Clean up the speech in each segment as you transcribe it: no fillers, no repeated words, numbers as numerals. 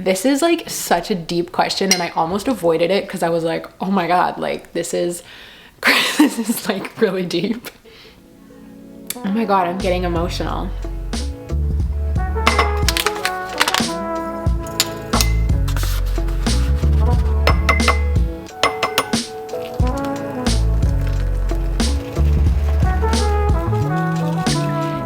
This is like such a deep question and I almost avoided it because I was like, oh my God, like this is like really deep. Oh my God, I'm getting emotional.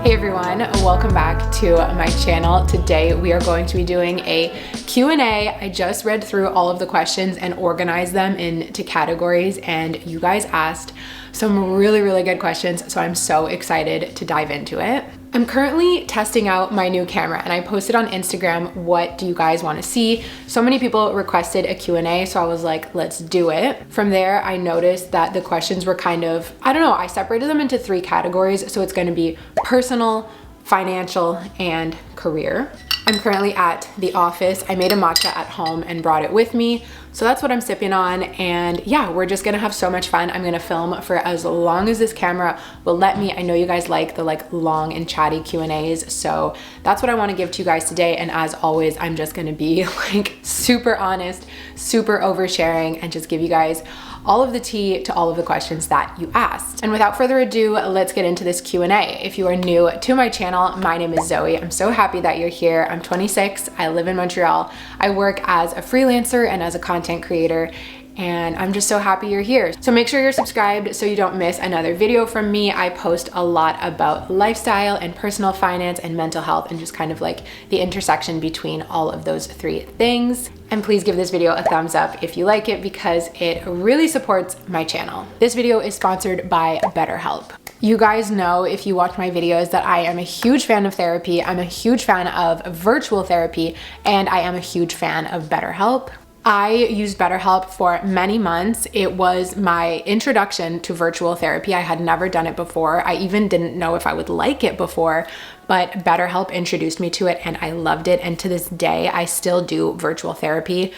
Hey everyone, welcome back to my channel. Today we are going to be doing a Q&A. I just read through all of the questions and organized them into categories, and you guys asked some really good questions, so I'm so excited to dive into it. I'm currently testing out my new camera and I posted on Instagram, what do you guys want to see? So many people requested a Q&A, so I was like, let's do it. From there, I noticed that the questions were kind of, I don't know, I separated them into 3 categories. So it's going to be personal, financial, and career. I'm currently at the office. I made a matcha at home and brought it with me. So that's what I'm sipping on. And yeah, we're just gonna have so much fun. I'm gonna film for as long as this camera will let me. I know you guys like the long and chatty Q&As. So that's what I wanna give to you guys today. And as always, I'm just gonna be like super honest, super oversharing, and just give you guys all of the tea to all of the questions that you asked. And without further ado, let's get into this Q&A. If you are new to my channel, my name is Zoe. I'm so happy that you're here. I'm 26, I live in Montreal. I work as a freelancer and as a content creator, and I'm just so happy you're here. So make sure you're subscribed so you don't miss another video from me. I post a lot about lifestyle and personal finance and mental health and just kind of like the intersection between all of those 3 things. And please give this video a thumbs up if you like it because it really supports my channel. This video is sponsored by BetterHelp. You guys know, if you watch my videos, that I am a huge fan of therapy. I'm a huge fan of virtual therapy, and I am a huge fan of BetterHelp. I used BetterHelp for many months. It was my introduction to virtual therapy. I had never done it before. I even didn't know if I would like it before, but BetterHelp introduced me to it and I loved it. And to this day, I still do virtual therapy.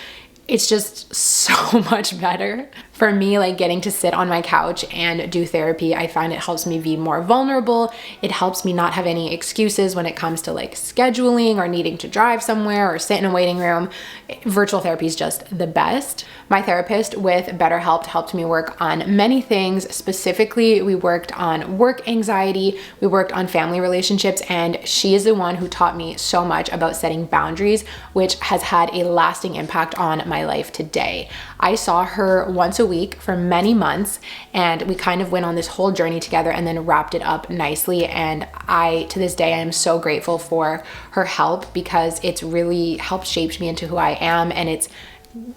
It's just so much better. For me, like getting to sit on my couch and do therapy, I find it helps me be more vulnerable. It helps me not have any excuses when it comes to like scheduling or needing to drive somewhere or sit in a waiting room. Virtual therapy is just the best. My therapist with BetterHelp helped me work on many things. Specifically, we worked on work anxiety, we worked on family relationships, and she is the one who taught me so much about setting boundaries, which has had a lasting impact on my life today. I saw her once a week for many months, and we kind of went on this whole journey together and then wrapped it up nicely. And to this day, I am so grateful for her help because it's really helped shape me into who I am, and it's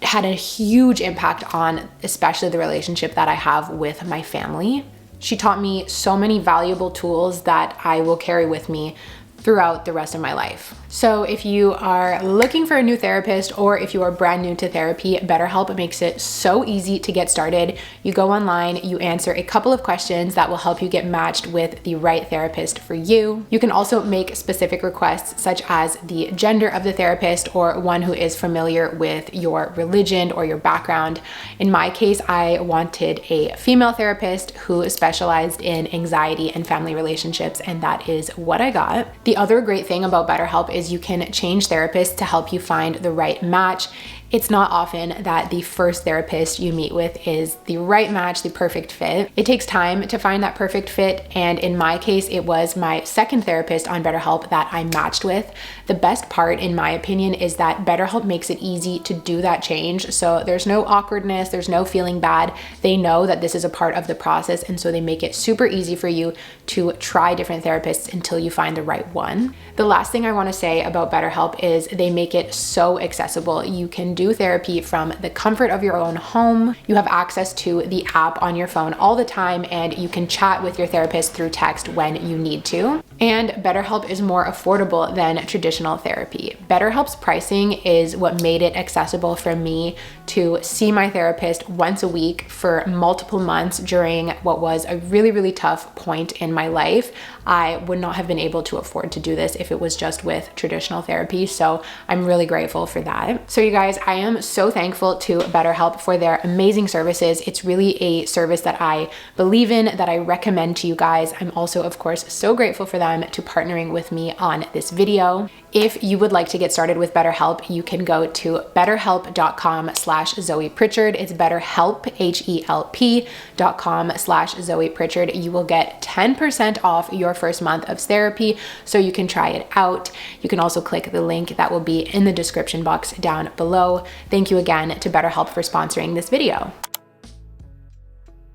had a huge impact on especially the relationship that I have with my family. She taught me so many valuable tools that I will carry with me throughout the rest of my life. So if you are looking for a new therapist or if you are brand new to therapy, BetterHelp makes it so easy to get started. You go online, you answer a couple of questions that will help you get matched with the right therapist for you. You can also make specific requests such as the gender of the therapist or one who is familiar with your religion or your background. In my case, I wanted a female therapist who specialized in anxiety and family relationships, and that is what I got. The other great thing about BetterHelp is you can change therapists to help you find the right match. It's not often that the first therapist you meet with is the right match, the perfect fit. It takes time to find that perfect fit, and in my case, it was my second therapist on BetterHelp that I matched with. The best part, in my opinion, is that BetterHelp makes it easy to do that change. So there's no awkwardness, there's no feeling bad. They know that this is a part of the process, and so they make it super easy for you to try different therapists until you find the right one. The last thing I want to say about BetterHelp is they make it so accessible. You can do therapy from the comfort of your own home. You have access to the app on your phone all the time, and you can chat with your therapist through text when you need to. And BetterHelp is more affordable than traditional therapy. BetterHelp's pricing is what made it accessible for me to see my therapist once a week for multiple months during what was a really tough point in my life. I would not have been able to afford to do this if it was just with traditional therapy. So I'm really grateful for that. So you guys, I am so thankful to BetterHelp for their amazing services. It's really a service that I believe in, that I recommend to you guys. I'm also, of course, so grateful for them time to partnering with me on this video. If you would like to get started with BetterHelp, you can go to betterhelp.com/Zoey Pritchard. It's BetterHelp, HELP.com/Zoey Pritchard. You will get 10% off your first month of therapy, so you can try it out. You can also click the link that will be in the description box down below. Thank you again to BetterHelp for sponsoring this video.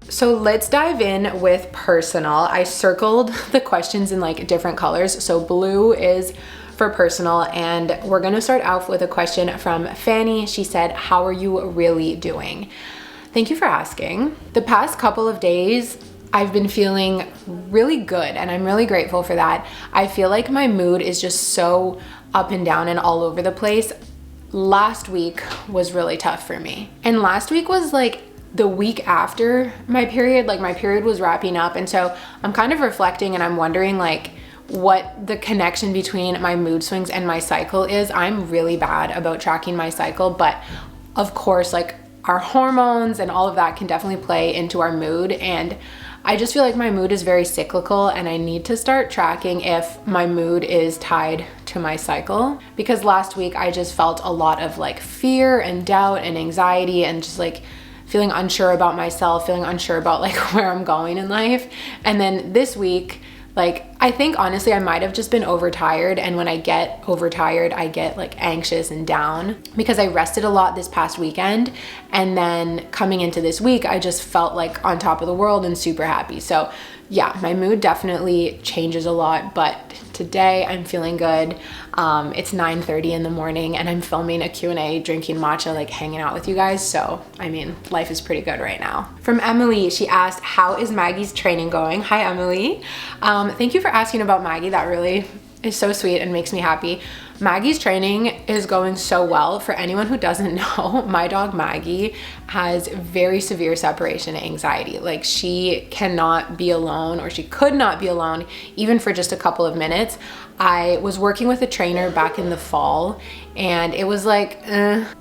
So let's dive in with personal. I circled the questions in like different colors. So blue is for personal, and we're gonna start off with a question from Fanny. She said, how are you really doing? Thank you for asking. The past couple of days, I've been feeling really good, and I'm really grateful for that. I feel like my mood is just so up and down and all over the place. Last week was really tough for me. And last week was like the week after my period, like my period was wrapping up. And so I'm kind of reflecting and I'm wondering like what the connection between my mood swings and my cycle is. I'm really bad about tracking my cycle, but of course, like our hormones and all of that can definitely play into our mood. And I just feel like my mood is very cyclical, and I need to start tracking if my mood is tied to my cycle. Because last week I just felt a lot of like fear and doubt and anxiety and just like feeling unsure about myself, feeling unsure about like where I'm going in life. And then this week, like, I think honestly, I might have just been overtired. And when I get overtired, I get like anxious and down because I rested a lot this past weekend. And then coming into this week, I just felt like on top of the world and super happy. So yeah, my mood definitely changes a lot, but today I'm feeling good. It's 9:30 in the morning and I'm filming a Q&A, drinking matcha, like hanging out with you guys. So, I mean, life is pretty good right now. From Emily, she asked, how is Maggie's training going? Hi, Emily. Thank you for asking about Maggie. That really is so sweet and makes me happy. Maggie's training is going so well. For anyone who doesn't know, my dog Maggie has very severe separation anxiety. Like she cannot be alone, or she could not be alone even for just a couple of minutes. I was working with a trainer back in the fall, and it was like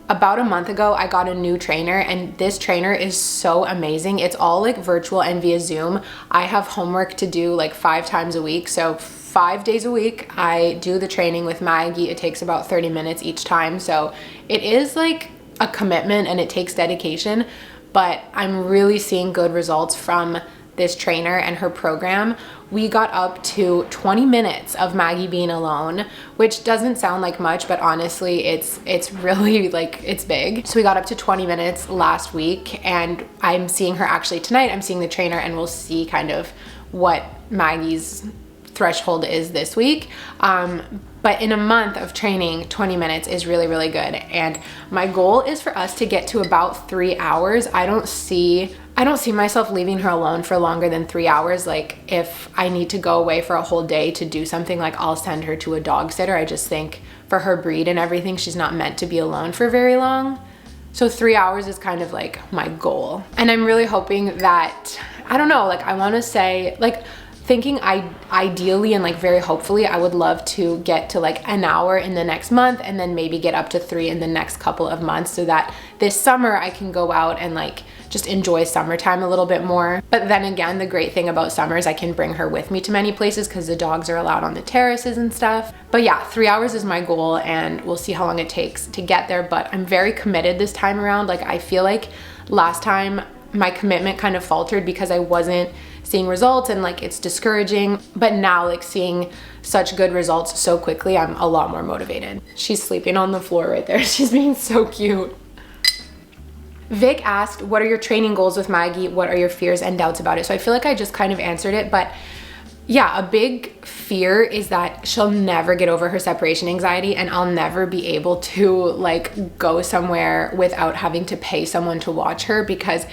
about a month ago I got a new trainer, and this trainer is so amazing. It's all like virtual and via Zoom. I have homework to do like 5 times a week, so 5 days a week I do the training with Maggie. It takes about 30 minutes each time, so it is like a commitment and it takes dedication, but I'm really seeing good results from this trainer and her program. We got up to 20 minutes of Maggie being alone, which doesn't sound like much, but honestly, it's really like, it's big. So we got up to 20 minutes last week, and I'm seeing her actually tonight. I'm seeing the trainer, and we'll see kind of what Maggie's threshold is this week. But in a month of training, 20 minutes is really, really good. And my goal is for us to get to about 3 hours. I don't see myself leaving her alone for longer than 3 hours. Like if I need to go away for a whole day to do something, like I'll send her to a dog sitter. I just think for her breed and everything, she's not meant to be alone for very long. So 3 hours is kind of like my goal. And I'm really hoping that, I don't know, like I want to say, like thinking ideally and like very hopefully, I would love to get to like an hour in the next month, and then maybe get up to 3 in the next couple of months, so that this summer I can go out and like just enjoy summertime a little bit more. But then again, the great thing about summer is I can bring her with me to many places because the dogs are allowed on the terraces and stuff. But yeah, 3 hours is my goal, and we'll see how long it takes to get there. But I'm very committed this time around. Like I feel like last time my commitment kind of faltered because I wasn't seeing results, and like it's discouraging. But now, like seeing such good results so quickly, I'm a lot more motivated. She's sleeping on the floor right there. She's being so cute. Vic asked, what are your training goals with Maggie? What are your fears and doubts about it? So I feel like I just kind of answered it, but yeah, a big fear is that she'll never get over her separation anxiety, and I'll never be able to like go somewhere without having to pay someone to watch her, because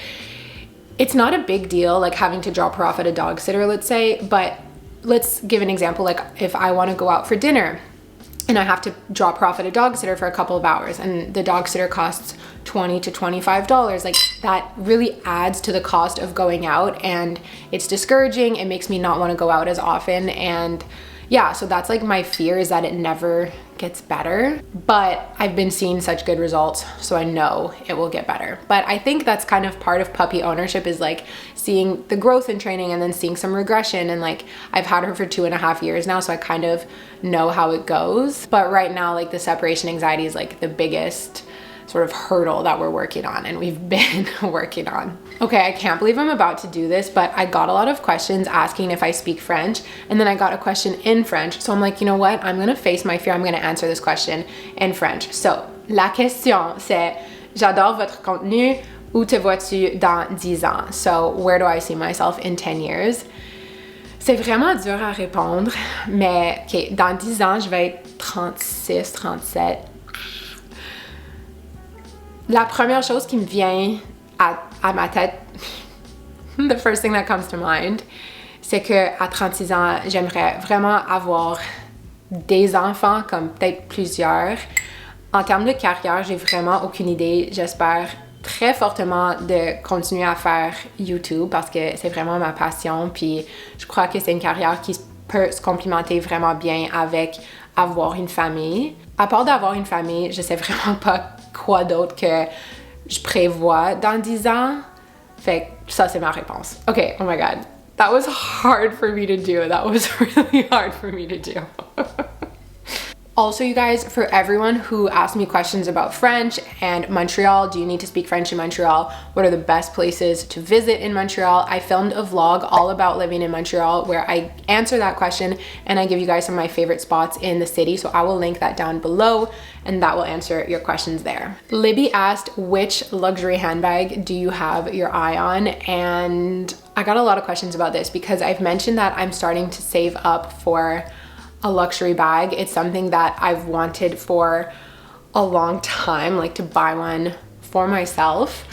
it's not a big deal like having to drop her off at a dog sitter, let's say. But let's give an example. Like if I want to go out for dinner and I have to drop her off at a dog sitter for a couple of hours, and the dog sitter costs $20 to $25, like that really adds to the cost of going out, and it's discouraging. It makes me not want to go out as often. And yeah, so that's like my fear, is that it never gets better, but I've been seeing such good results, so I know it will get better. But I think that's kind of part of puppy ownership, is like seeing the growth in training and then seeing some regression. And like I've had her for 2.5 years now, so I kind of know how it goes. But right now, like the separation anxiety is like the biggest sort of hurdle that we're working on, and we've been working on. Okay, I can't believe I'm about to do this, but I got a lot of questions asking if I speak French, and then I got a question in French. So I'm like, you know what? I'm gonna face my fear. I'm gonna answer this question in French. So, la question c'est, j'adore votre contenu, où te vois-tu dans 10 ans? So, where do I see myself in 10 years? C'est vraiment dur à répondre, mais ok, dans 10 ans, je vais être 36, 37. La première chose qui me vient à ma tête, the first thing that comes to mind, c'est que à 36 ans, j'aimerais vraiment avoir des enfants, comme peut-être plusieurs. En termes de carrière, j'ai vraiment aucune idée. J'espère très fortement de continuer à faire YouTube parce que c'est vraiment ma passion, puis je crois que c'est une carrière qui peut se complémenter vraiment bien avec avoir une famille. À part d'avoir une famille, je sais vraiment pas quoi d'autre que je prévois dans 10 ans. Fait que ça, c'est ma réponse. Okay, oh my god. That was hard for me to do. That was really hard for me to do. Also, you guys, for everyone who asked me questions about French and Montreal, do you need to speak French in Montreal? What are the best places to visit in Montreal? I filmed a vlog all about living in Montreal where I answer that question and I give you guys some of my favorite spots in the city. So I will link that down below and that will answer your questions there. Libby asked, which luxury handbag do you have your eye on? And I got a lot of questions about this because I've mentioned that I'm starting to save up for a luxury bag. It's something that I've wanted for a long time, like to buy one for myself.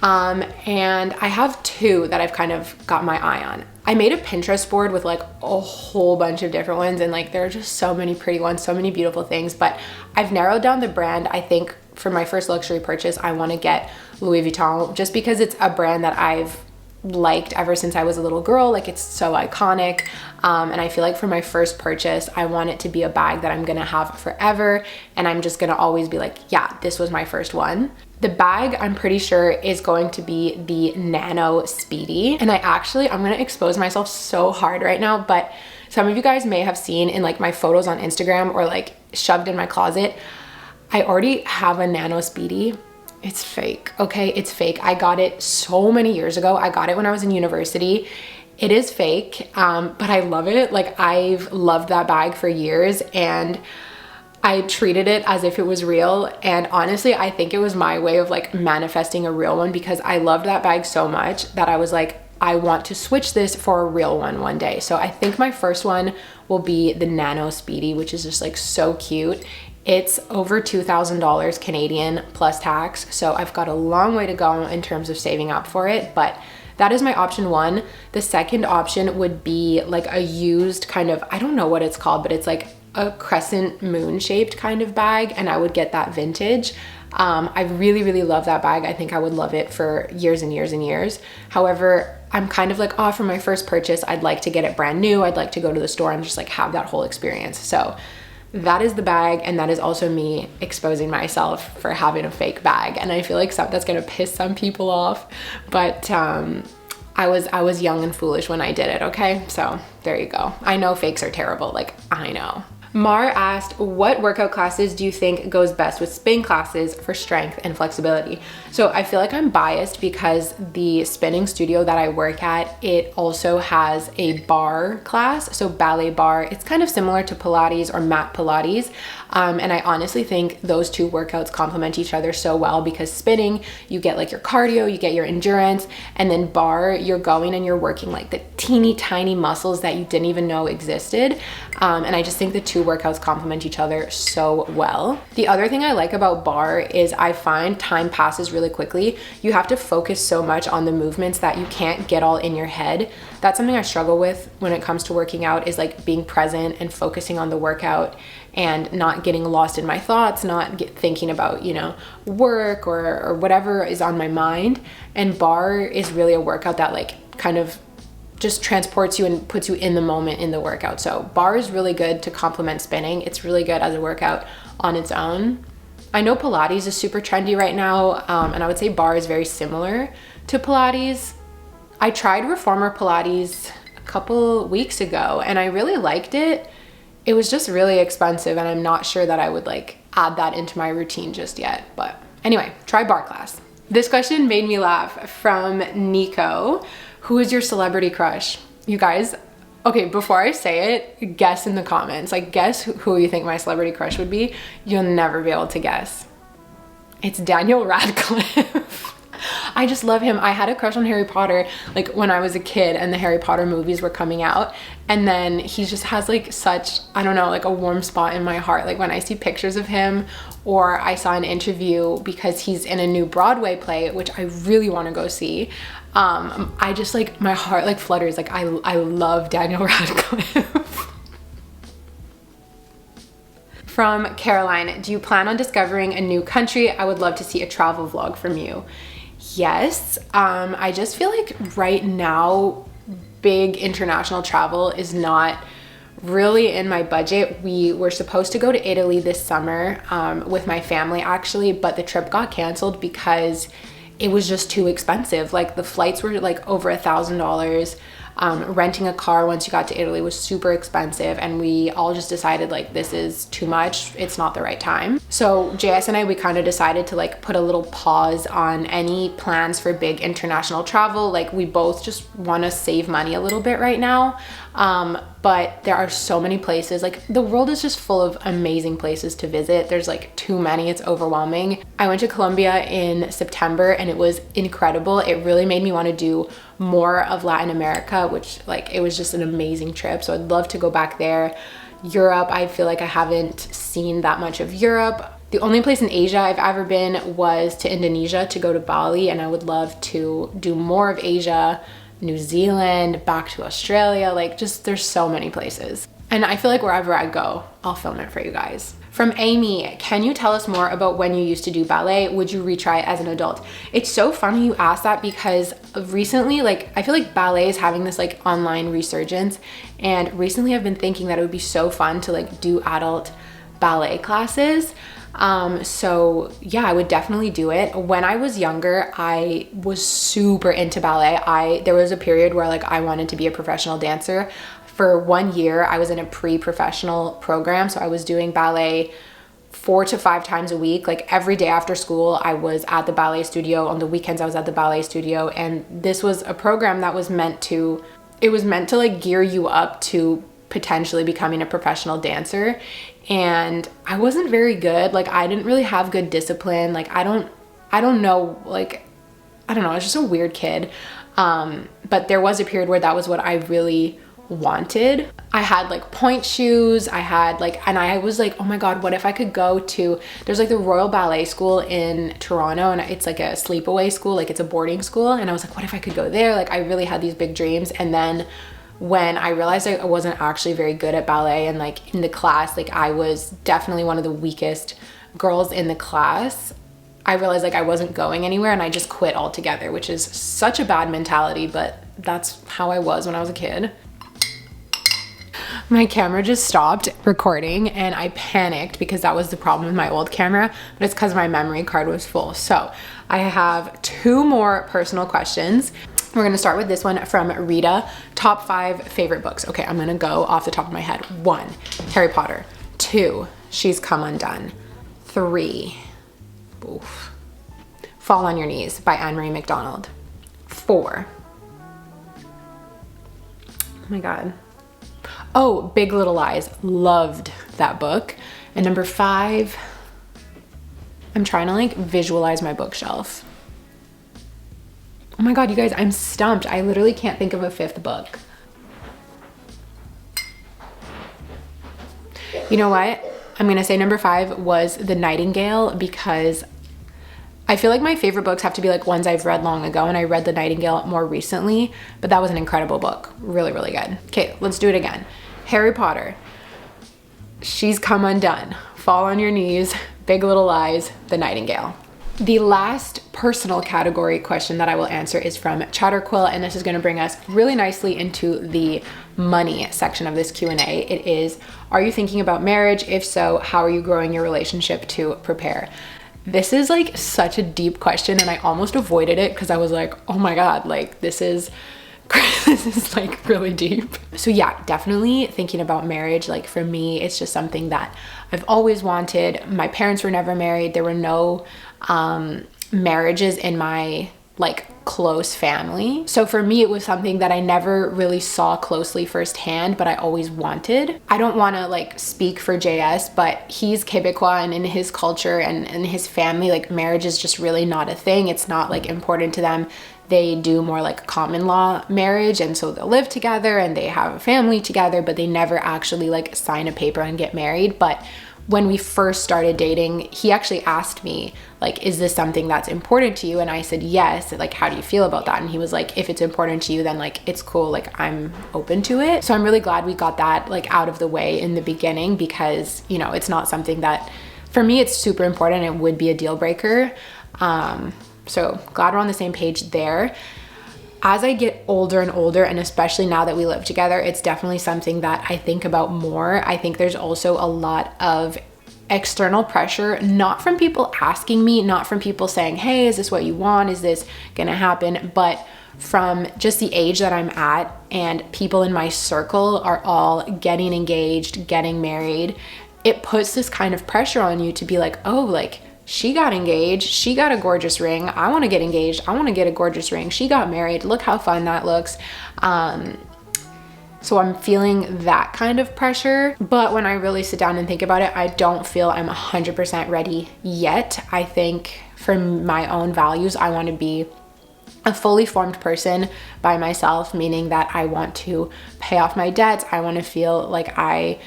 And I have two that I've kind of got my eye on. I made a Pinterest board with like a whole bunch of different ones, and like there are just so many pretty ones, so many beautiful things, but I've narrowed down the brand. I think for my first luxury purchase, I want to get Louis Vuitton just because it's a brand that I've liked ever since I was a little girl. Like it's so iconic, and I feel like for my first purchase I want it to be a bag that I'm gonna have forever, and I'm just gonna always be like, yeah, this was my first one. The bag, I'm pretty sure, is going to be the Nano Speedy, and I'm gonna expose myself so hard right now, but some of you guys may have seen in like my photos on Instagram or like shoved in my closet, I already have a Nano Speedy. It's fake, okay? It's fake. I got it so many years ago. I got it when I was in university. It is fake, but I love it. Like I've loved that bag for years and I treated it as if it was real. And honestly, I think it was my way of like manifesting a real one because I loved that bag so much that I was like, I want to switch this for a real one day. So I think my first one will be the Nano Speedy, which is just like so cute. It's over $2,000 Canadian plus tax, so I've got a long way to go in terms of saving up for it, but that is my option one. The second option would be like a used kind of, I don't know what it's called, but it's like a crescent moon shaped kind of bag, and I would get that vintage. I really, really love that bag. I think I would love it for years and years and years. However, I'm kind of like, oh, for my first purchase, I'd like to get it brand new. I'd like to go to the store and just like have that whole experience. So that is the bag, and that is also me exposing myself for having a fake bag. And I feel like that's gonna piss some people off, but I was young and foolish when I did it, okay? So there you go. I know fakes are terrible, like I know. Mar asked, what workout classes do you think goes best with spin classes for strength and flexibility? So I feel like I'm biased because the spinning studio that I work at, it also has a bar class, so ballet bar. It's kind of similar to Pilates or mat Pilates. And I honestly think those two workouts complement each other so well because spinning, you get like your cardio, you get your endurance, and then bar, you're going and you're working like the teeny tiny muscles that you didn't even know existed. And I just think the two workouts complement each other so well. The other thing I like about bar is I find time passes really quickly. You have to focus so much on the movements that you can't get all in your head. That's something I struggle with when it comes to working out, is like being present and focusing on the workout and not getting lost in my thoughts, not thinking about, you know, work or whatever is on my mind. And bar is really a workout that like kind of just transports you and puts you in the moment in the workout. So bar is really good to complement spinning. It's really good as a workout on its own. I know Pilates is super trendy right now, and I would say bar is very similar to Pilates. I tried reformer Pilates a couple weeks ago and I really liked it. It was just really expensive and I'm not sure that I would like add that into my routine just yet. But anyway, try bar class. This question made me laugh from Nico. Who is your celebrity crush? You guys, okay, before I say it, guess in the comments. Like, guess who you think my celebrity crush would be. You'll never be able to guess. It's Daniel Radcliffe. I just love him. I had a crush on Harry Potter like when I was a kid and the Harry Potter movies were coming out, and then he just has like such, I don't know, like a warm spot in my heart. Like when I see pictures of him, or I saw an interview because he's in a new Broadway play, which I really want to go see. I just like, my heart like flutters. Like I love Daniel Radcliffe. From Caroline, do you plan on discovering a new country? I would love to see a travel vlog from you. Yes, I just feel like right now, big international travel is not really in my budget. We were supposed to go to Italy this summer with my family actually, but the trip got canceled because it was just too expensive. Like the flights were like over $1,000. Renting a car once you got to Italy was super expensive, and we all just decided like this is too much, it's not the right time. So JS and I, we kind of decided to like put a little pause on any plans for big international travel. Like we both just want to save money a little bit right now. But there are so many places, like the world is just full of amazing places to visit. There's like too many, it's overwhelming. I went to Colombia in September and it was incredible. It really made me want to do more of Latin America, which like, it was just an amazing trip. So I'd love to go back there. Europe, I feel like I haven't seen that much of Europe. The only place in Asia I've ever been was to Indonesia to go to Bali, and I would love to do more of Asia. New Zealand, back to Australia, like just there's so many places. And I feel like wherever I go, I'll film it for you guys. From Amy, can you tell us more about when you used to do ballet? Would you retry it as an adult? It's so funny you asked that because recently, like I feel like ballet is having this like online resurgence, and recently I've been thinking that it would be so fun to like do adult ballet classes. So yeah, I would definitely do it. When I was younger, I was super into ballet. There was a period where like I wanted to be a professional dancer. For 1 year, I was in a pre-professional program. So I was doing ballet 4 to 5 times a week. Like every day after school, I was at the ballet studio. On the weekends, I was at the ballet studio. And this was a program that was meant to like gear you up to potentially becoming a professional dancer. And I wasn't very good. Like I didn't really have good discipline. Like I don't know, like, I don't know, I was just a weird kid. But there was a period where that was what I really wanted. I had like point shoes, I had like, and I was like, oh my God, what if I could go to, there's like the Royal Ballet School in Toronto, and it's like a sleepaway school, like it's a boarding school. And I was like, what if I could go there? Like I really had these big dreams. And then when I realized I wasn't actually very good at ballet, and like in the class, like I was definitely one of the weakest girls in the class, I realized like I wasn't going anywhere, and I just quit altogether, which is such a bad mentality, but that's how I was when I was a kid. My camera just stopped recording and I panicked because that was the problem with my old camera, but it's because my memory card was full. So I have 2 more personal questions. We're gonna start with this one from Rita. Top 5 favorite books. Okay, I'm gonna go off the top of my head. 1, Harry Potter. 2, She's Come Undone. 3, Fall on Your Knees by Anne-Marie MacDonald. 4, oh my God. Oh, Big Little Lies. Loved that book. And number 5, I'm trying to like visualize my bookshelf. Oh my God, you guys, I'm stumped. I literally can't think of a 5th book. You know what? I'm gonna say number 5 was The Nightingale, because I feel like my favorite books have to be like ones I've read long ago, and I read The Nightingale more recently, but that was an incredible book. Really, really good. Okay, let's do it again. Harry Potter, She's Come Undone, Fall on Your Knees, Big Little Lies, The Nightingale. The last personal category question that I will answer is from Chatterquill, and this is going to bring us really nicely into the money section of this Q&A. It is, are you thinking about marriage? If so, how are you growing your relationship to prepare? This is like such a deep question, and I almost avoided it because I was like, oh my God, like this is like really deep. So yeah, definitely thinking about marriage. Like for me, it's just something that I've always wanted. My parents were never married. There were no marriages in my like close family. So for me, it was something that I never really saw closely firsthand, but I always wanted. I don't want to like speak for JS, but he's Quebecois, and in his culture and in his family, like marriage is just really not a thing. It's not like important to them. They do more like common law marriage, and so they'll live together and they have a family together, but they never actually like sign a paper and get married. But when we first started dating, he actually asked me, like, is this something that's important to you? And I said, yes. Like, how do you feel about that? And he was like, if it's important to you, then like, it's cool. Like, I'm open to it. So I'm really glad we got that like out of the way in the beginning, because, you know, it's not something that, for me, it's super important. It would be a deal breaker. So glad we're on the same page there. As I get older and older, and especially now that we live together, it's definitely something that I think about more. I think there's also a lot of external pressure, not from people asking me, not from people saying, hey, is this what you want? Is this gonna happen? But from just the age that I'm at, and people in my circle are all getting engaged, getting married. It puts this kind of pressure on you to be like, oh, like, she got engaged, she got a gorgeous ring, I want to get engaged, I want to get a gorgeous ring, she got married, look how fun that looks. So I'm feeling that kind of pressure, but when I really sit down and think about it, I don't feel I'm 100% ready yet. I think for my own values, I want to be a fully formed person by myself, meaning that I want to pay off my debts, I want to feel like I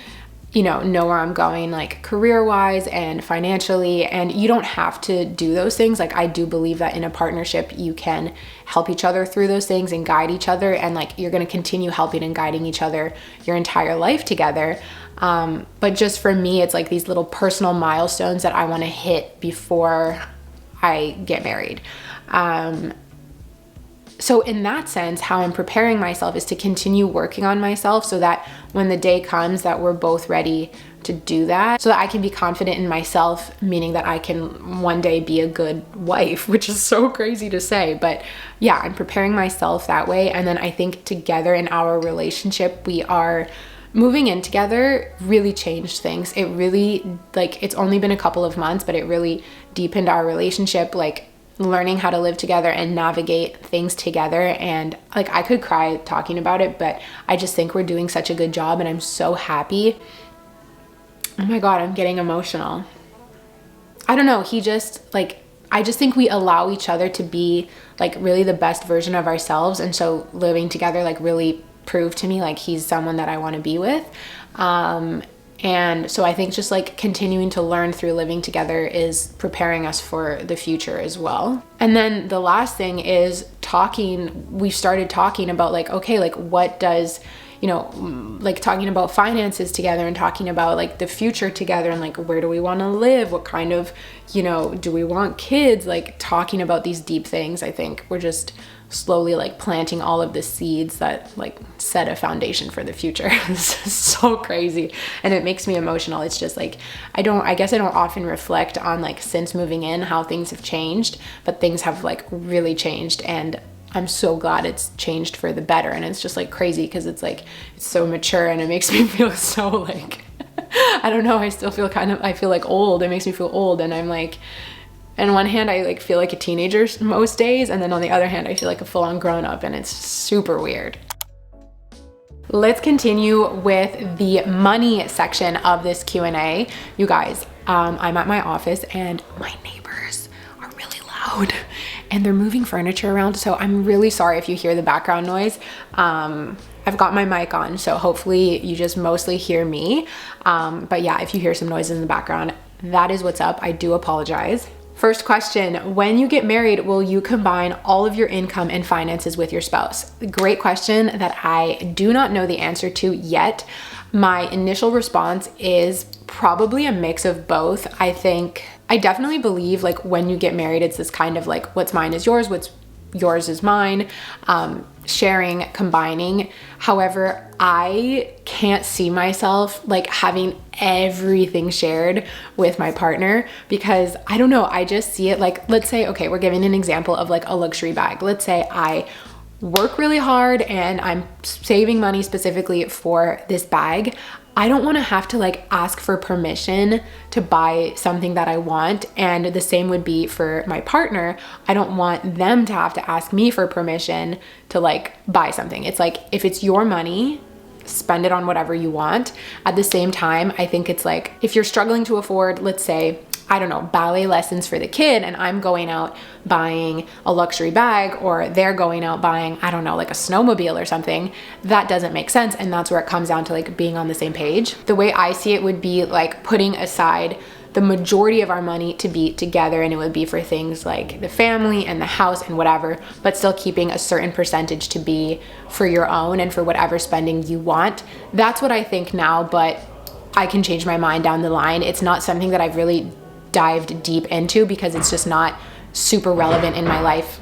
know where I'm going, like career-wise and financially. And you don't have to do those things. Like, I do believe that in a partnership, you can help each other through those things and guide each other. And like, you're going to continue helping and guiding each other your entire life together. But just for me, it's like these little personal milestones that I want to hit before I get married. So in that sense, how I'm preparing myself is to continue working on myself so that when the day comes that we're both ready to do that, so that I can be confident in myself, meaning that I can one day be a good wife, which is so crazy to say. But yeah, I'm preparing myself that way. And then I think together in our relationship, we are moving in together really changed things. It really, like, it's only been a couple of months, but it really deepened our relationship, like learning how to live together and navigate things together. And like, I could cry talking about it, but I just think we're doing such a good job, and I'm so happy. Oh my God, I'm getting emotional. I don't know. I just think we allow each other to be like really the best version of ourselves. And so living together like really proved to me like he's someone that I want to be with. And so I think just like continuing to learn through living together is preparing us for the future as well. And then the last thing is we started talking about like, okay, like what does, like talking about finances together and talking about like the future together and like where do we want to live? What kind of, do we want kids? Like talking about these deep things. I think we're just slowly like planting all of the seeds that like set a foundation for the future. This is so crazy, and it makes me emotional. It's just like I guess I don't often reflect on like since moving in how things have changed, but things have like really changed, and I'm so glad it's changed for the better. And it's just like crazy because it's like it's so mature, and it makes me feel so like I don't know, I feel like old. It makes me feel old, and I'm like, on one hand, I like feel like a teenager most days, and then on the other hand, I feel like a full-on grown-up, and it's super weird. Let's continue with the money section of this Q&A. You guys, I'm at my office, and my neighbors are really loud, and they're moving furniture around, so I'm really sorry if you hear the background noise. I've got my mic on, so hopefully you just mostly hear me. But yeah, if you hear some noises in the background, that is what's up. I do apologize. First question, when you get married, will you combine all of your income and finances with your spouse? Great question that I do not know the answer to yet. My initial response is probably a mix of both. I think I definitely believe like when you get married, it's this kind of like what's mine is yours, what's yours is mine, sharing, combining. However, I can't see myself like having everything shared with my partner because I don't know, I just see it like, let's say, okay, we're giving an example of like a luxury bag. Let's say I work really hard and I'm saving money specifically for this bag. I don't want to have to like ask for permission to buy something that I want. And the same would be for my partner. I don't want them to have to ask me for permission to like buy something. It's like, if it's your money, spend it on whatever you want. At the same time, I think it's like, if you're struggling to afford, let's say, I don't know, ballet lessons for the kid, and I'm going out buying a luxury bag, or they're going out buying, I don't know, like a snowmobile or something, that doesn't make sense. And that's where it comes down to like being on the same page. The way I see it would be like putting aside the majority of our money to be together, and it would be for things like the family and the house and whatever, but still keeping a certain percentage to be for your own and for whatever spending you want. That's what I think now, but I can change my mind down the line. It's not something that I've really dived deep into because it's just not super relevant in my life.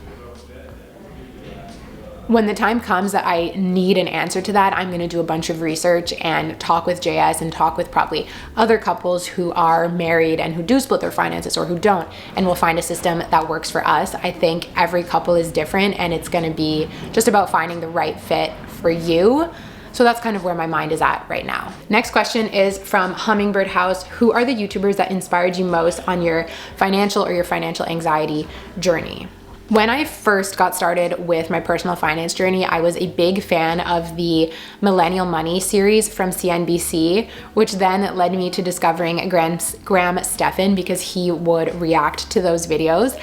When the time comes that I need an answer to that, I'm going to do a bunch of research and talk with JS and talk with probably other couples who are married and who do split their finances or who don't, and we'll find a system that works for us. I think every couple is different, and it's going to be just about finding the right fit for you. So that's kind of where my mind is at right now. Next question is from Hummingbird House. Who are the YouTubers that inspired you most on your financial or your financial anxiety journey? When I first got started with my personal finance journey, I was a big fan of the Millennial Money series from CNBC, which then led me to discovering Graham Stephan because he would react to those videos.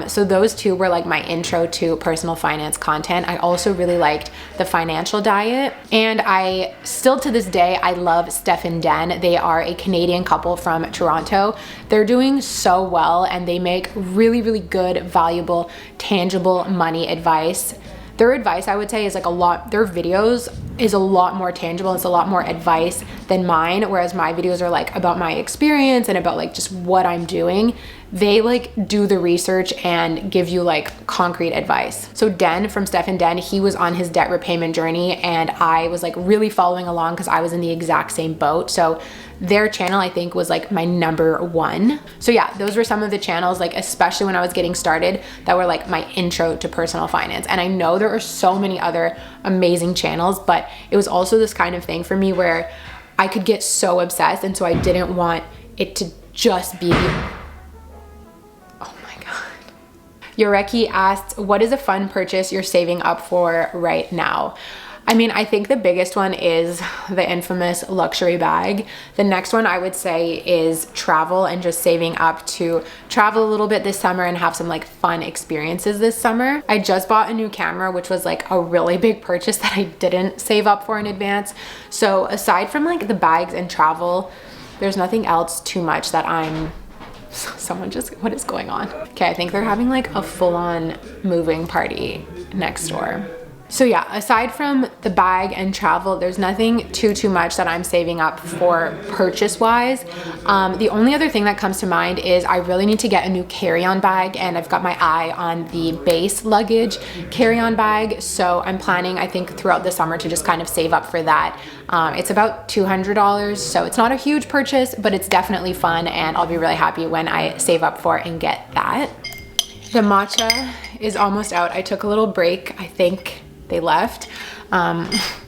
So those two were like my intro to personal finance content. I also really liked The Financial Diet, and I still to this day, I love Steph and Den. They are a Canadian couple from Toronto. They're doing so well, and they make really, really good, valuable, tangible money advice. Their advice, I would say, is like their videos is a lot more tangible. It's a lot more advice than mine, whereas my videos are like about my experience and about like just what I'm doing. They like do the research and give you like concrete advice. So Den from Steph and Den, he was on his debt repayment journey, and I was like really following along because I was in the exact same boat. So their channel, I think, was like my number one. So yeah, those were some of the channels, like especially when I was getting started, that were like my intro to personal finance. And I know there are so many other amazing channels, but it was also this kind of thing for me where I could get so obsessed, and so I didn't want it to just be Yoreki asked, what is a fun purchase you're saving up for right now? I mean, I think the biggest one is the infamous luxury bag. The next one I would say is travel, and just saving up to travel a little bit this summer and have some like fun experiences this summer. I just bought a new camera, which was like a really big purchase that I didn't save up for in advance. So aside from like the bags and travel, there's nothing else too much that I'm what is going on? Okay, I think they're having like a full-on moving party next door. So yeah, aside from the bag and travel, there's nothing too much that I'm saving up for purchase-wise. The only other thing that comes to mind is I really need to get a new carry-on bag, and I've got my eye on the base luggage carry-on bag. So I'm planning, I think, throughout the summer to just kind of save up for that. It's about $200, so it's not a huge purchase, but it's definitely fun, and I'll be really happy when I save up for it and get that. The matcha is almost out. I took a little break. I think they left.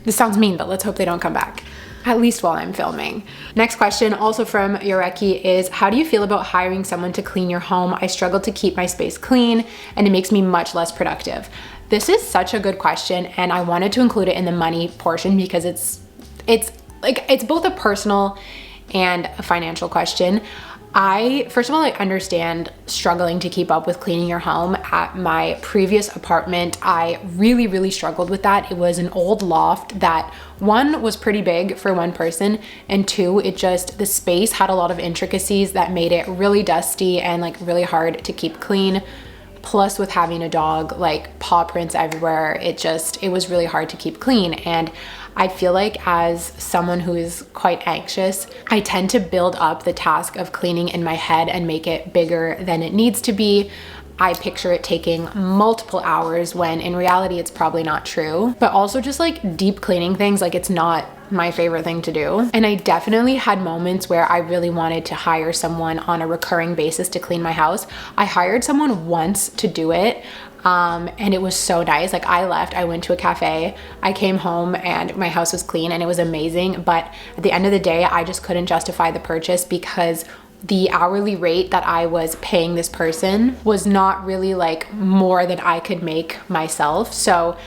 This sounds mean, but let's hope they don't come back, at least while I'm filming. Next question, also from Yoreki, is how do you feel about hiring someone to clean your home? I struggle to keep my space clean, and it makes me much less productive. This is such a good question, and I wanted to include it in the money portion because it's both a personal and a financial question. First of all, I understand struggling to keep up with cleaning your home. At my previous apartment, I really struggled with that. It was an old loft that, one, was pretty big for one person, and two, the space had a lot of intricacies that made it really dusty and like really hard to keep clean. Plus, with having a dog, like paw prints everywhere, it was really hard to keep clean. And I feel like as someone who is quite anxious, I tend to build up the task of cleaning in my head and make it bigger than it needs to be. I picture it taking multiple hours when in reality it's probably not true. But also just like deep cleaning things, like it's not my favorite thing to do. And I definitely had moments where I really wanted to hire someone on a recurring basis to clean my house. I hired someone once to do it. And it was so nice. Like I left, I went to a cafe, I came home and my house was clean and it was amazing. But at the end of the day, I just couldn't justify the purchase because the hourly rate that I was paying this person was not really like more than I could make myself. So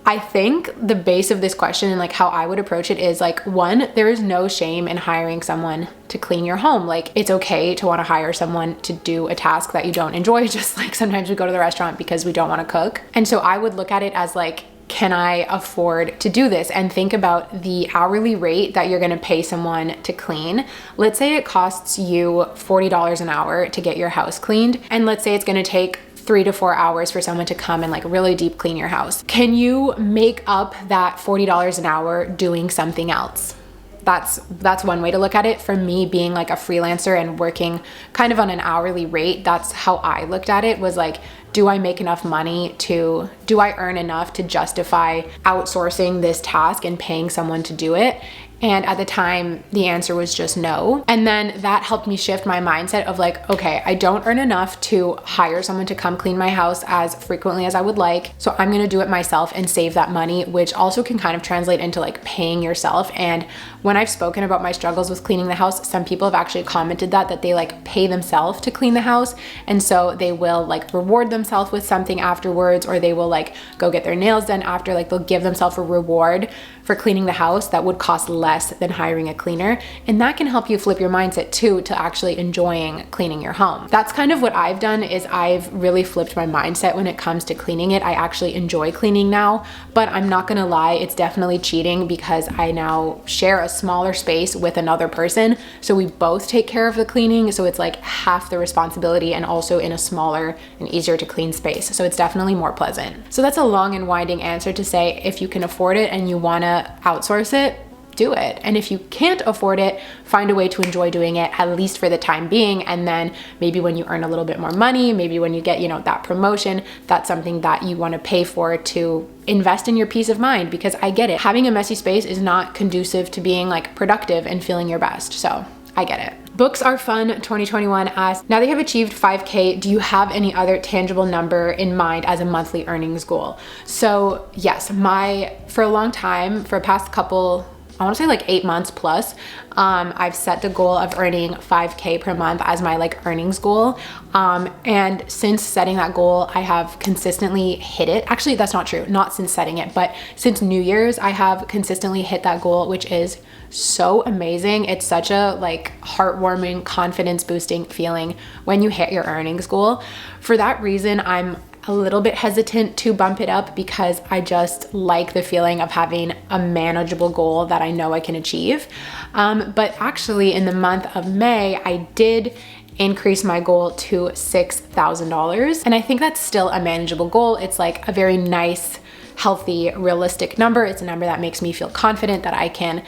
I think the base of this question and like how I would approach it is like, one, there is no shame in hiring someone to clean your home. Like it's okay to want to hire someone to do a task that you don't enjoy. Just like sometimes we go to the restaurant because we don't want to cook. And so I would look at it as like, can I afford to do this? And think about the hourly rate that you're gonna pay someone to clean. Let's say it costs you $40 an hour to get your house cleaned. And let's say it's gonna take 3 to 4 hours for someone to come and like really deep clean your house. Can you make up that $40 an hour doing something else? That's one way to look at it. For me, being like a freelancer and working kind of on an hourly rate, that's how I looked at it, was like, do I make enough money do I earn enough to justify outsourcing this task and paying someone to do it? And at the time, the answer was just no. And then that helped me shift my mindset of like, okay, I don't earn enough to hire someone to come clean my house as frequently as I would like. So I'm gonna do it myself and save that money, which also can kind of translate into like paying yourself. And when I've spoken about my struggles with cleaning the house, some people have actually commented that they like pay themselves to clean the house. And so they will like reward themselves with something afterwards, or they will like go get their nails done after, like they'll give themselves a reward for cleaning the house that would cost less than hiring a cleaner. And that can help you flip your mindset too to actually enjoying cleaning your home. That's kind of what I've done, is I've really flipped my mindset when it comes to cleaning it. I actually enjoy cleaning now, but I'm not gonna lie, it's definitely cheating because I now share a smaller space with another person. So we both take care of the cleaning. So it's like half the responsibility and also in a smaller and easier to clean space. So it's definitely more pleasant. So that's a long and winding answer to say, if you can afford it and you wanna outsource it, do it. And if you can't afford it, find a way to enjoy doing it, at least for the time being. And then maybe when you earn a little bit more money, maybe when you get, that promotion, that's something that you want to pay for to invest in your peace of mind. Because I get it. Having a messy space is not conducive to being like productive and feeling your best. So I get it. Books Are Fun 2021 asks, now that you have achieved 5K, do you have any other tangible number in mind as a monthly earnings goal? So yes, for a long time, for past couple, I want to say like 8 months plus, I've set the goal of earning 5K per month as my like earnings goal. And since setting that goal, I have consistently hit it. Actually, that's not true. Not since setting it, but since New Year's, I have consistently hit that goal, which is so amazing. It's such a like heartwarming, confidence boosting feeling when you hit your earnings goal. For that reason, I'm a little bit hesitant to bump it up because I just like the feeling of having a manageable goal that I know I can achieve. But actually in the month of May, I did increase my goal to $6,000. And I think that's still a manageable goal. It's like a very nice, healthy, realistic number. It's a number that makes me feel confident that I can,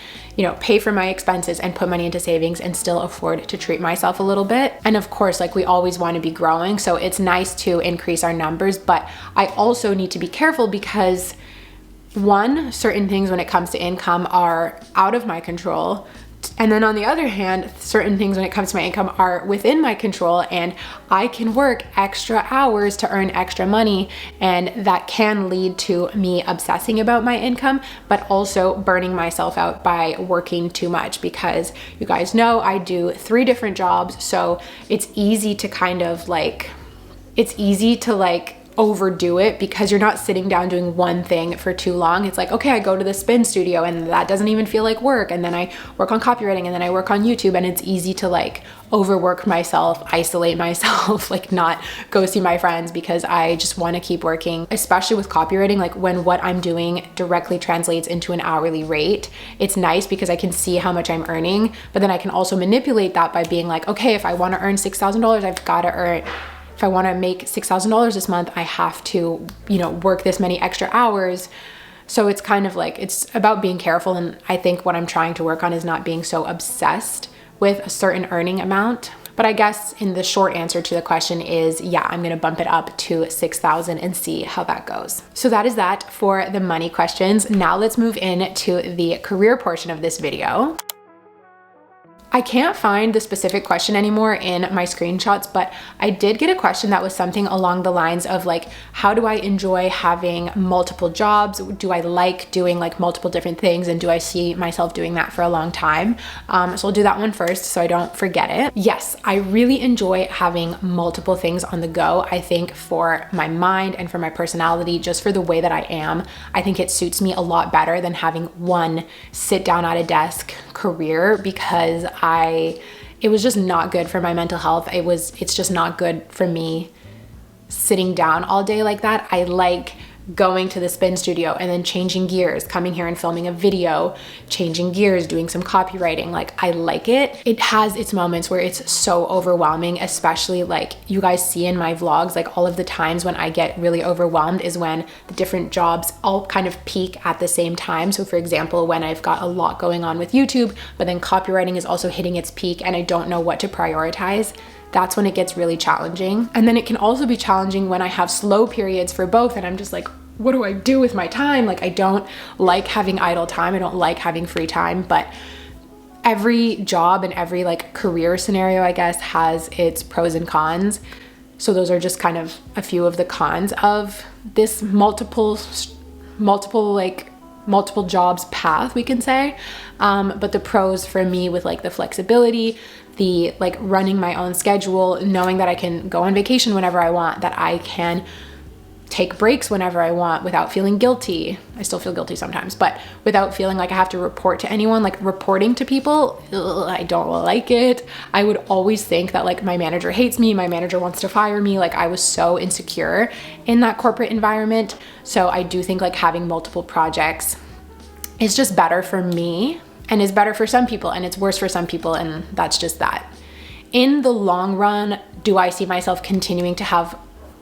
pay for my expenses and put money into savings and still afford to treat myself a little bit. And of course, like we always want to be growing. So it's nice to increase our numbers, but I also need to be careful because one, certain things when it comes to income are out of my control. And then on the other hand, certain things when it comes to my income are within my control, and I can work extra hours to earn extra money, and that can lead to me obsessing about my income, but also burning myself out by working too much, because you guys know I do 3 different jobs. So it's easy to overdo it because you're not sitting down doing one thing for too long. It's like, okay, I go to the spin studio and that doesn't even feel like work. And then I work on copywriting and then I work on YouTube, and it's easy to like overwork myself, isolate myself, like not go see my friends because I just want to keep working, especially with copywriting. Like when what I'm doing directly translates into an hourly rate, it's nice because I can see how much I'm earning, but then I can also manipulate that by being like, okay, if I want to earn $6,000, if I want to make $6,000 this month, I have to, work this many extra hours So it's kind of like, it's about being careful. And I think what I'm trying to work on is not being so obsessed with a certain earning amount. But I guess in the short answer to the question is, yeah, I'm gonna bump it up to 6,000 and see how that goes. So that is that for the money questions. Now let's move into the career portion of this video. I can't find the specific question anymore in my screenshots, but I did get a question that was something along the lines of like, how do I enjoy having multiple jobs? Do I like doing like multiple different things? And do I see myself doing that for a long time? So I'll do that one first so I don't forget it. Yes, I really enjoy having multiple things on the go. I think for my mind and for my personality, just for the way that I am, I think it suits me a lot better than having one sit down at a desk career, because it was just not good for my mental health. It's just not good for me sitting down all day like that. I like going to the spin studio and then changing gears, coming here and filming a video, changing gears, doing some copywriting. Like, I like it. It has its moments where it's so overwhelming, especially like you guys see in my vlogs, like all of the times when I get really overwhelmed is when the different jobs all kind of peak at the same time. So for example, when I've got a lot going on with YouTube, but then copywriting is also hitting its peak and I don't know what to prioritize, that's when it gets really challenging. And then it can also be challenging when I have slow periods for both and I'm just like, what do I do with my time? Like, I don't like having idle time. I don't like having free time, but every job and every like career scenario, I guess, has its pros and cons. So those are just kind of a few of the cons of this multiple jobs path, we can say. But the pros for me with like the flexibility, the like running my own schedule, knowing that I can go on vacation whenever I want, that I can take breaks whenever I want without feeling guilty. I still feel guilty sometimes, but without feeling like I have to report to anyone. Like reporting to people, I don't like it. I would always think that like my manager hates me, my manager wants to fire me. Like I was so insecure in that corporate environment. So I do think like having multiple projects is just better for me and is better for some people and it's worse for some people, and that's just that. In the long run, do I see myself continuing to have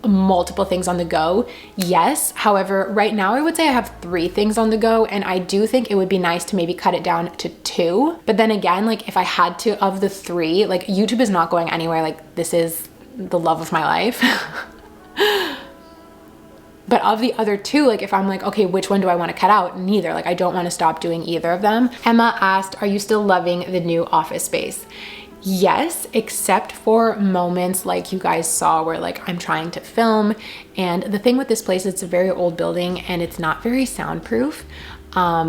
multiple things on the go? Yes. However, right now I would say I have 3 things on the go, and I do think it would be nice to maybe cut it down to 2. But then again, like if I had to, of the 3, like YouTube is not going anywhere. Like this is the love of my life. But of the other 2, like if I'm like, okay, which one do I want to cut out? Neither. Like I don't want to stop doing either of them. Emma asked, are you still loving the new office space? Yes, except for moments like you guys saw where like I'm trying to film. And the thing with this place, it's a very old building and it's not very soundproof.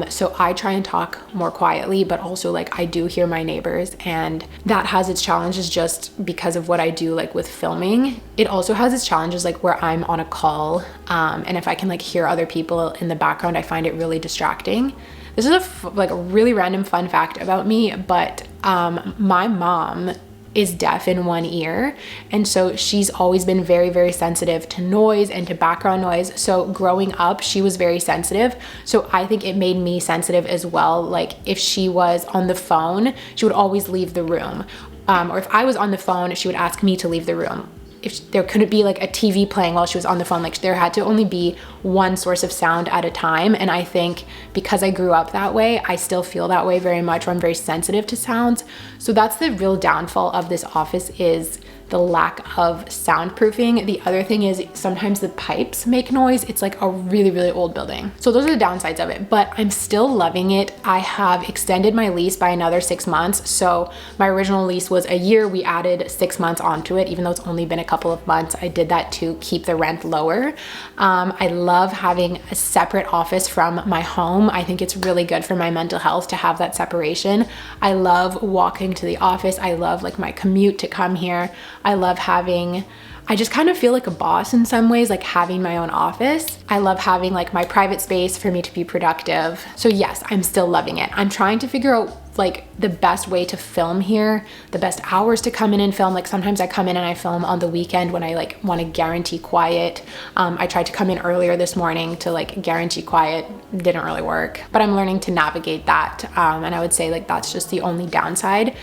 So I try and talk more quietly, but also like I do hear my neighbors, and that has its challenges just because of what I do like with filming. It also has its challenges like where I'm on a call, and if I can like hear other people in the background, I find it really distracting. This is a really random fun fact about me, but my mom is deaf in one ear, and so she's always been very, very sensitive to noise and to background noise. So growing up, she was very sensitive. So I think it made me sensitive as well. Like if she was on the phone, she would always leave the room. Or if I was on the phone, she would ask me to leave the room. If there couldn't be like a TV playing while she was on the phone, like there had to only be one source of sound at a time. And I think because I grew up that way, I still feel that way very much, where I'm very sensitive to sounds. So that's the real downfall of this office, is the lack of soundproofing. The other thing is sometimes the pipes make noise. It's like a really, really old building. So those are the downsides of it, but I'm still loving it. I have extended my lease by another 6 months. So my original lease was a year. We added 6 months onto it, even though it's only been a couple of months. I did that to keep the rent lower. I love having a separate office from my home. I think it's really good for my mental health to have that separation. I love walking to the office. I love like my commute to come here. I love I just kind of feel like a boss in some ways, like having my own office. I love having like my private space for me to be productive. So yes, I'm still loving it. I'm trying to figure out like the best way to film here, the best hours to come in and film. Like sometimes I come in and I film on the weekend when I like want to guarantee quiet. I tried to come in earlier this morning to like guarantee quiet. Didn't really work, but I'm learning to navigate that. And I would say like that's just the only downside.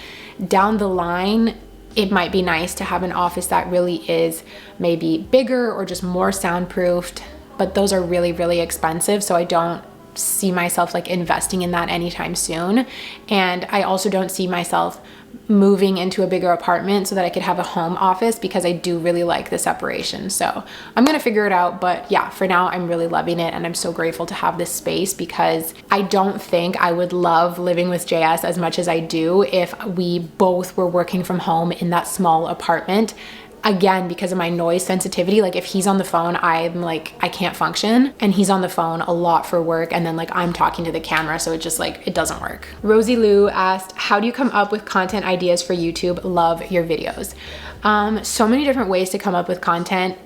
Down the line, it might be nice to have an office that really is maybe bigger or just more soundproofed, but those are really, really expensive. So I don't see myself like investing in that anytime soon. And I also don't see myself moving into a bigger apartment so that I could have a home office, because I do really like the separation. So I'm gonna figure it out. But yeah, for now, I'm really loving it. And I'm so grateful to have this space, because I don't think I would love living with JS as much as I do if we both were working from home in that small apartment. Again, because of my noise sensitivity, like if he's on the phone, I'm like, I can't function, and he's on the phone a lot for work, and then like I'm talking to the camera, so it just like, it doesn't work. Rosie Lou asked, how do you come up with content ideas for YouTube? Love your videos. So many different ways to come up with content.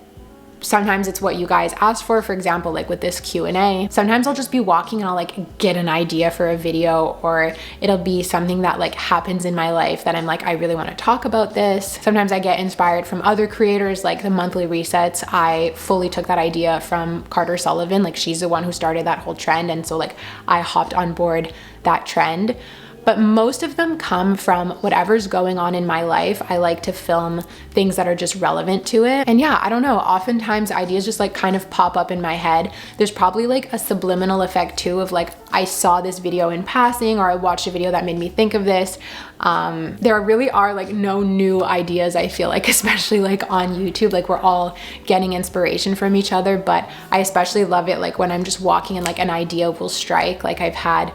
Sometimes it's what you guys asked for example, like with this Q&A. Sometimes I'll just be walking and I'll like get an idea for a video, or it'll be something that like happens in my life that I'm like, I really want to talk about this. Sometimes I get inspired from other creators, like the monthly resets. I fully took that idea from Carter Sullivan. Like she's the one who started that whole trend. And so like I hopped on board that trend. But most of them come from whatever's going on in my life. I like to film things that are just relevant to it. And yeah, I don't know, oftentimes ideas just like kind of pop up in my head. There's probably like a subliminal effect too of like, I saw this video in passing, or I watched a video that made me think of this. There really are like no new ideas, I feel like, especially like on YouTube. Like we're all getting inspiration from each other, but I especially love it like when I'm just walking and like an idea will strike. Like I've had,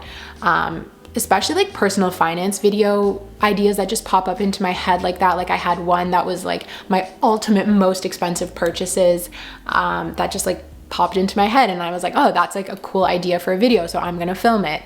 especially like personal finance video ideas that just pop up into my head like that. Like I had one that was like my ultimate most expensive purchases that just like popped into my head, and I was like, oh, that's like a cool idea for a video, so I'm gonna film it.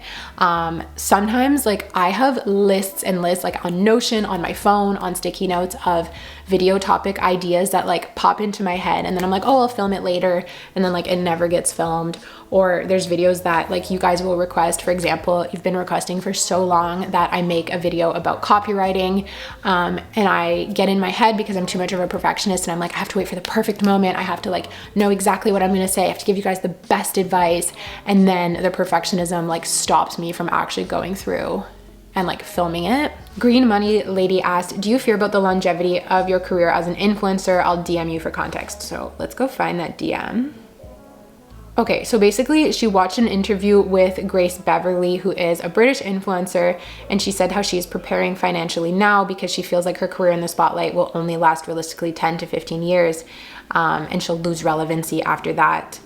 Sometimes like I have lists and lists like on Notion, on my phone, on sticky notes of video topic ideas that like pop into my head, and then I'm like, oh, I'll film it later, and then like it never gets filmed. Or there's videos that like you guys will request. For example, you've been requesting for so long that I make a video about copywriting, and I get in my head because I'm too much of a perfectionist, and I'm like, I have to wait for the perfect moment. I have to like know exactly what I'm gonna say. I have to give you guys the best advice, and then the perfectionism like stops me from actually going through and like filming it. Green Money Lady asked, do you fear about the longevity of your career as an influencer? I'll DM you for context. So let's go find that DM. Okay, so basically she watched an interview with Grace Beverly, who is a British influencer, and she said how she's preparing financially now because she feels like her career in the spotlight will only last realistically 10 to 15 years, and she'll lose relevancy after that.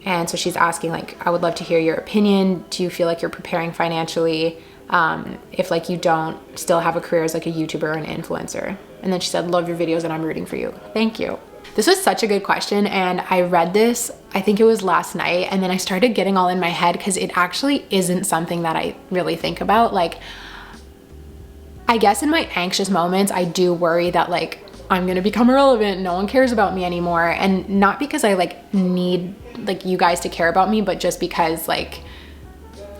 And so she's asking like, I would love to hear your opinion. Do you feel like you're preparing financially if like you don't still have a career as like a YouTuber or an influencer? And then she said, love your videos and I'm rooting for you. Thank you. This was such a good question, and I read this, I think it was last night, and then I started getting all in my head because it actually isn't something that I really think about. Like, I guess in my anxious moments, I do worry that like I'm gonna become irrelevant, no one cares about me anymore. And not because I like need like you guys to care about me, but just because like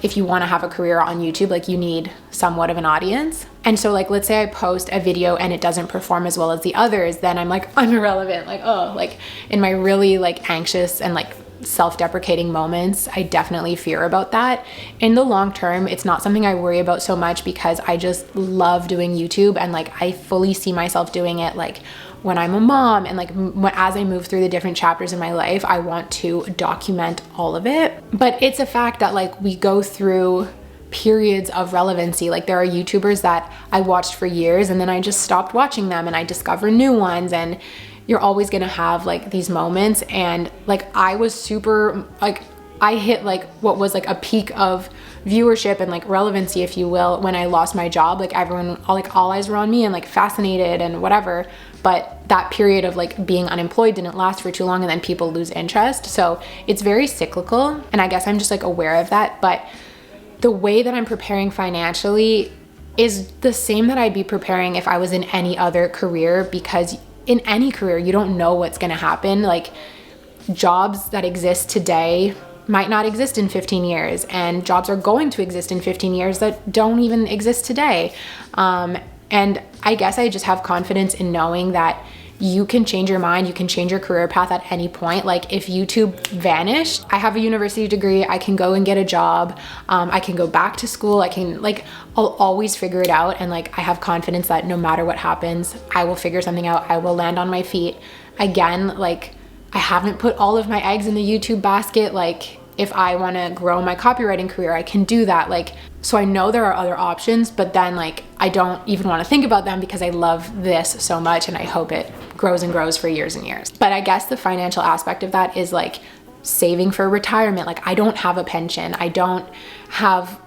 if you want to have a career on YouTube, like you need somewhat of an audience. And so like, let's say I post a video and it doesn't perform as well as the others, then I'm like, I'm irrelevant. Like, oh, like in my really like anxious and like self-deprecating moments, I definitely fear about that. In the long term, it's not something I worry about so much because I just love doing YouTube, and like I fully see myself doing it like when I'm a mom, and like as I move through the different chapters in my life, I want to document all of it. But it's a fact that like we go through periods of relevancy. Like there are YouTubers that I watched for years and then I just stopped watching them and I discover new ones, and you're always gonna have like these moments. And like I was super like, I hit like what was like a peak of viewership and like relevancy, if you will, when I lost my job. Like everyone, all eyes were on me and like fascinated and whatever. But that period of like being unemployed didn't last for too long, and then people lose interest. So it's very cyclical, and I guess I'm just like aware of that. But the way that I'm preparing financially is the same that I'd be preparing if I was in any other career, because in any career, you don't know what's gonna happen. Like jobs that exist today might not exist in 15 years, and jobs are going to exist in 15 years that don't even exist today. And I guess I just have confidence in knowing that you can change your mind, you can change your career path at any point. Like if YouTube vanished, I have a university degree, I can go and get a job, I can go back to school, I'll always figure it out. And like I have confidence that no matter what happens, I will figure something out, I will land on my feet. Again, like I haven't put all of my eggs in the YouTube basket. Like if I want to grow my copywriting career, I can do that. Like, so I know there are other options, but then like, I don't even want to think about them because I love this so much and I hope it grows and grows for years and years. But I guess the financial aspect of that is like saving for retirement. Like, I don't have a pension. I don't have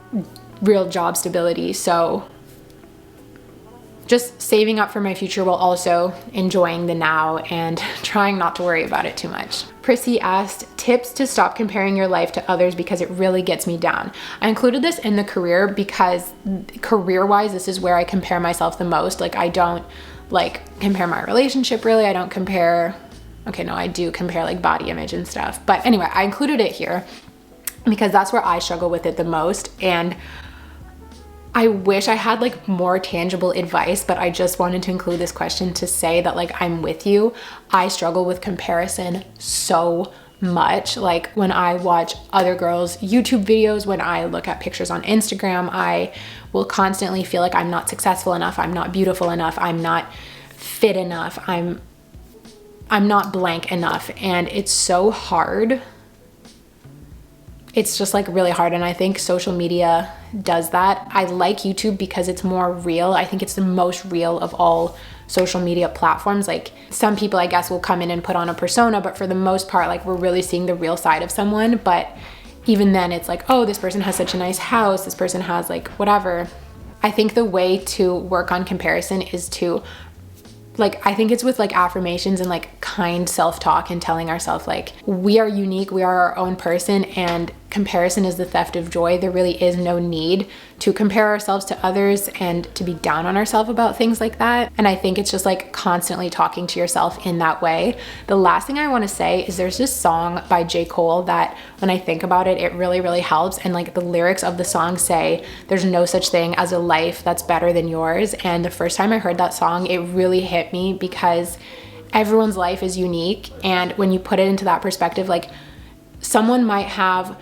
real job stability. So just saving up for my future while also enjoying the now and trying not to worry about it too much. Prissy asked, tips to stop comparing your life to others because it really gets me down. I included this in the career because career-wise, this is where I compare myself the most. Like, I don't like compare my relationship really. I don't compare, okay, no, I do compare like body image and stuff. But anyway, I included it here because that's where I struggle with it the most. And I wish I had like more tangible advice, but I just wanted to include this question to say that like, I'm with you. I struggle with comparison so much. Like, when I watch other girls' YouTube videos, when I look at pictures on Instagram, I will constantly feel like I'm not successful enough. I'm not beautiful enough. I'm not fit enough. I'm not blank enough. And it's so hard. It's just like really hard. And I think social media does that. I like YouTube because it's more real. I think it's the most real of all social media platforms. Like, some people, I guess, will come in and put on a persona, but for the most part, like, we're really seeing the real side of someone. But even then it's like, oh, this person has such a nice house. This person has like whatever. I think the way to work on comparison is to like, I think it's with like affirmations and like kind self-talk and telling ourselves like, we are unique, we are our own person, and comparison is the theft of joy. There really is no need to compare ourselves to others and to be down on ourselves about things like that. And I think it's just like constantly talking to yourself in that way. The last thing I want to say is there's this song by J. Cole that when I think about it, it really, really helps. And like, the lyrics of the song say, there's no such thing as a life that's better than yours. And the first time I heard that song, it really hit me because everyone's life is unique. And when you put it into that perspective, like, someone might have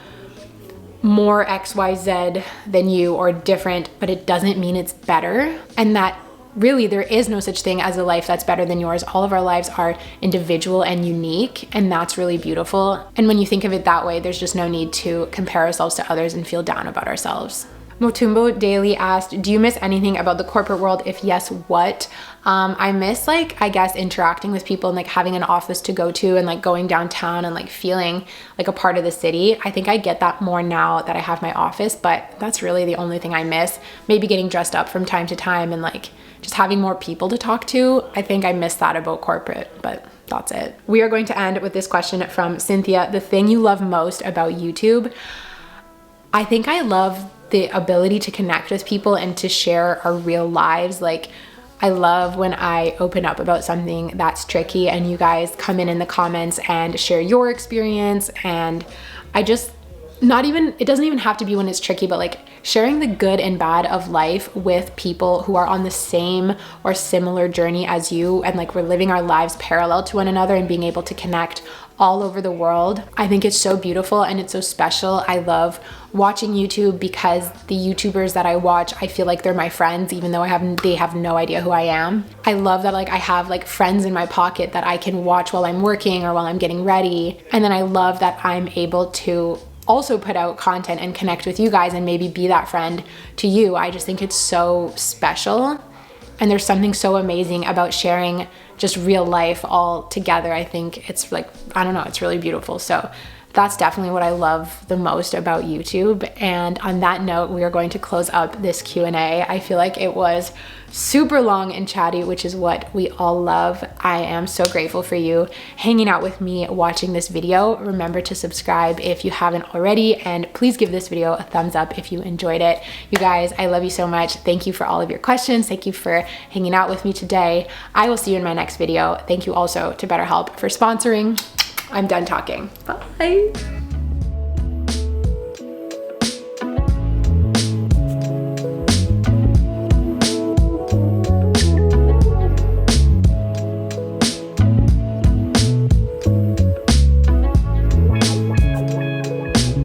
more XYZ than you or different, but it doesn't mean it's better. And that really there is no such thing as a life that's better than yours. All of our lives are individual and unique, and that's really beautiful. And when you think of it that way, there's just no need to compare ourselves to others and feel down about ourselves. Motumbo Daily asked, do you miss anything about the corporate world? If yes, what? I miss like, I guess, interacting with people and like having an office to go to and like going downtown and like feeling like a part of the city. I think I get that more now that I have my office, but that's really the only thing I miss. Maybe getting dressed up from time to time and like just having more people to talk to. I think I miss that about corporate, but that's it. We are going to end with this question from Cynthia. The thing you love most about YouTube? I think I love the ability to connect with people and to share our real lives. Like, I love when I open up about something that's tricky and you guys come in the comments and share your experience. And I just, it doesn't even have to be when it's tricky, but like sharing the good and bad of life with people who are on the same or similar journey as you. And like, we're living our lives parallel to one another and being able to connect all over the world. I think it's so beautiful and it's so special. I love watching YouTube because the YouTubers that I watch, I feel like they're my friends, even though they have no idea who I am. I love that like I have like friends in my pocket that I can watch while I'm working or while I'm getting ready. And then I love that I'm able to also put out content and connect with you guys and maybe be that friend to you. I just think it's so special. And there's something so amazing about sharing just real life all together. I think it's like, I don't know, it's really beautiful. So that's definitely what I love the most about YouTube. And on that note, we are going to close up this Q&A. I feel like it was super long and chatty, which is what we all love. I am so grateful for you hanging out with me watching this video. Remember to subscribe if you haven't already, and please give this video a thumbs up if you enjoyed it. You guys, I love you so much. Thank you for all of your questions. Thank you for hanging out with me today. I will see you in my next video. Thank you also to BetterHelp for sponsoring. I'm done talking. Bye.